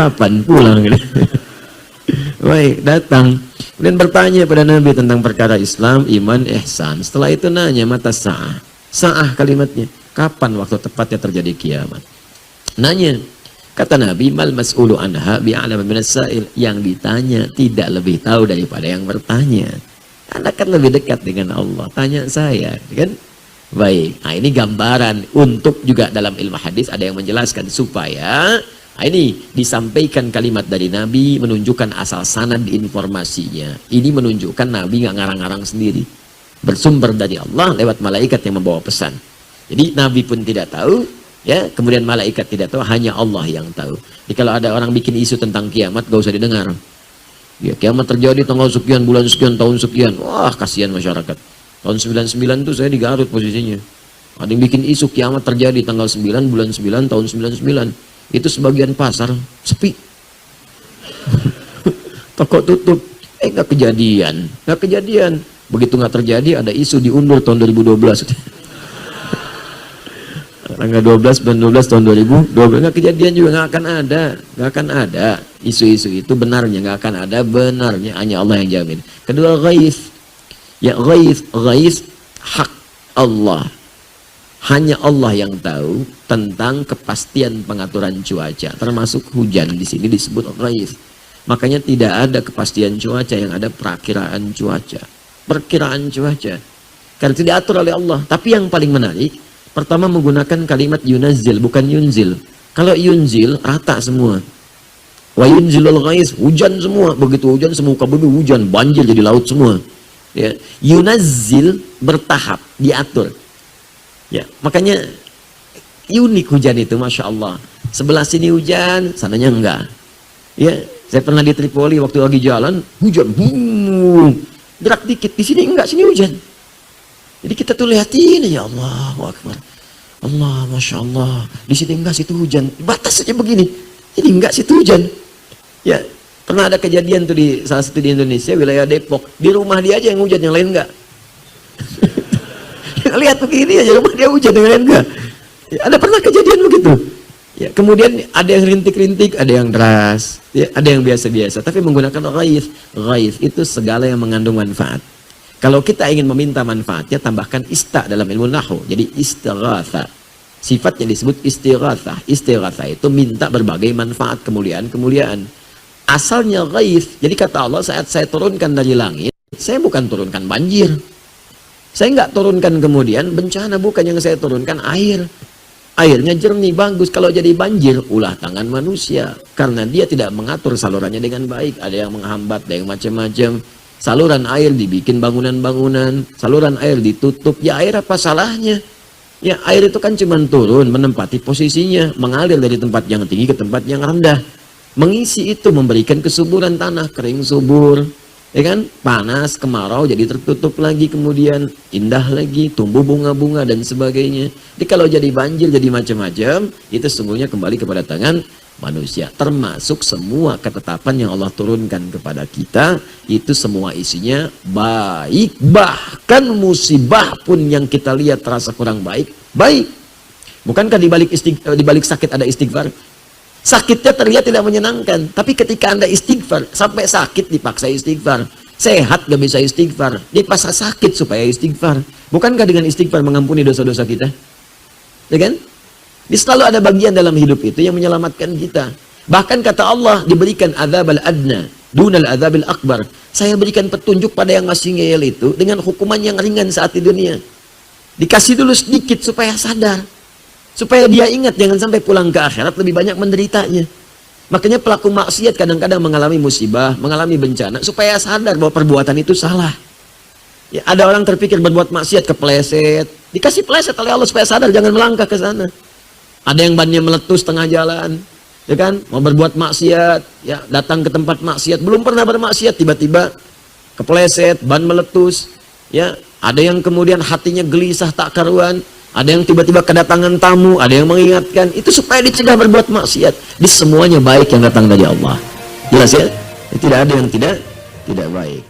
kapan pulang gitu. Baik, datang kemudian bertanya pada Nabi tentang perkara Islam, iman, ihsan. Setelah itu nanya mata sa'ah. Sa'ah kalimatnya, kapan waktu tepatnya terjadi kiamat. Nanya, kata Nabi, mal mas'ulu anha bi'alama minas sa'il. Yang ditanya tidak lebih tahu daripada yang bertanya. Anda kan lebih dekat dengan Allah, tanya saya, kan? Baik, nah ini gambaran untuk juga dalam ilmu hadis ada yang menjelaskan supaya ini disampaikan kalimat dari Nabi menunjukkan asal sanad informasinya. Ini menunjukkan Nabi nggak ngarang-ngarang sendiri, bersumber dari Allah lewat malaikat yang membawa pesan. Jadi Nabi pun tidak tahu, ya, kemudian malaikat tidak tahu, hanya Allah yang tahu. Jadi kalau ada orang bikin isu tentang kiamat, gak usah didengar. Ya, kiamat terjadi tanggal sekian, bulan sekian, tahun sekian. Wah, kasihan masyarakat. Tahun 99 tuh saya di Garut posisinya. Ada yang bikin isu kiamat terjadi tanggal 9, bulan 9, tahun 99. Itu sebagian pasar sepi. Toko tutup. Nggak kejadian. Nggak kejadian. Begitu nggak terjadi, ada isu diundur tahun 2012. Tanggal 12, bulan 12 tahun 2012. Nggak kejadian juga, nggak akan ada. Nggak akan ada. Isu-isu itu benarnya, nggak akan ada benarnya. Hanya Allah yang jamin. Kedua, ghaith. Ya, ghaith hak Allah. Hanya Allah yang tahu tentang kepastian pengaturan cuaca, termasuk hujan. Di sini disebut ghaith. Makanya tidak ada kepastian cuaca, yang ada perakiraan cuaca. Perkiraan cuaca. Karena tidak diatur oleh Allah. Tapi yang paling menarik, pertama menggunakan kalimat yunazzil, bukan yunzil. Kalau yunzil, rata semua. Wa yunzilul ghaith, hujan semua. Begitu hujan, semuka bumi hujan, banjir jadi laut semua. Ya. Yunazzil bertahap, diatur. Ya, makanya unik hujan itu, masya Allah. Sebelah sini hujan, sananya enggak. Ya, saya pernah di Tripoli waktu lagi jalan, hujan, gerak dikit. Di sini enggak, sini hujan. Jadi kita tuh lihatin, ya Allah, Akbar. Allah, masya Allah. Di sini enggak, situ hujan. Batas saja begini. Ini enggak, situ hujan. Ya, pernah ada kejadian tuh di salah satu di Indonesia, wilayah Depok. Di rumah dia aja yang hujan, yang lain enggak. Lihat begini aja, rumah dia hujan, yang lain enggak. Ya, ada pernah kejadian begitu. Ya, kemudian ada yang rintik-rintik, ada yang deras, ya, ada yang biasa-biasa. Tapi menggunakan ghaith. Ghaith itu segala yang mengandung manfaat. Kalau kita ingin meminta manfaatnya, tambahkan ista dalam ilmu nahwu. Jadi istighatha. Sifatnya disebut istighatha. Istighatha itu minta berbagai manfaat, kemuliaan-kemuliaan. Asalnya ghaith. Jadi kata Allah, saat saya turunkan dari langit, saya bukan turunkan banjir. Saya nggak turunkan kemudian bencana, bukan yang saya turunkan air. Airnya jernih, bagus. Kalau jadi banjir, ulah tangan manusia. Karena dia tidak mengatur salurannya dengan baik. Ada yang menghambat, ada yang macam-macam. Saluran air dibikin bangunan-bangunan. Saluran air ditutup. Ya, air apa salahnya? Ya, air itu kan cuma turun, menempati posisinya. Mengalir dari tempat yang tinggi ke tempat yang rendah. Mengisi itu, memberikan kesuburan tanah. Kering subur. Ya kan, panas, kemarau, jadi tertutup lagi, kemudian indah lagi, tumbuh bunga-bunga dan sebagainya. Jadi kalau jadi banjir, jadi macam-macam, itu sesungguhnya kembali kepada tangan manusia. Termasuk semua ketetapan yang Allah turunkan kepada kita, itu semua isinya baik. Bahkan musibah pun yang kita lihat terasa kurang baik, baik. Bukankah di balik sakit ada istighfar? Sakitnya terlihat tidak menyenangkan, tapi ketika Anda istighfar, sampai sakit dipaksa istighfar, sehat gak bisa istighfar, dipaksa sakit supaya istighfar. Bukankah dengan istighfar mengampuni dosa-dosa kita? Ya kan? Jadi selalu ada bagian dalam hidup itu yang menyelamatkan kita. Bahkan kata Allah, diberikan azab al-adna dunal azab al-akbar. Saya berikan petunjuk pada yang masih ngeyel itu dengan hukuman yang ringan saat di dunia. Dikasih dulu sedikit supaya sadar. Supaya dia ingat, jangan sampai pulang ke akhirat lebih banyak menderitanya. Makanya pelaku maksiat kadang-kadang mengalami musibah, mengalami bencana, supaya sadar bahwa perbuatan itu salah. Ya, ada orang terpikir berbuat maksiat, kepleset. Dikasih pleset oleh Allah supaya sadar, jangan melangkah ke sana. Ada yang bannya meletus tengah jalan, ya kan? Mau berbuat maksiat, ya datang ke tempat maksiat, belum pernah bermaksiat, tiba-tiba kepleset, ban meletus. Ya, ada yang kemudian hatinya gelisah tak karuan. Ada yang tiba-tiba kedatangan tamu, ada yang mengingatkan, itu supaya dicegah berbuat maksiat. Di semuanya baik yang datang dari Allah. Jelas ya? Tidak ada yang tidak baik.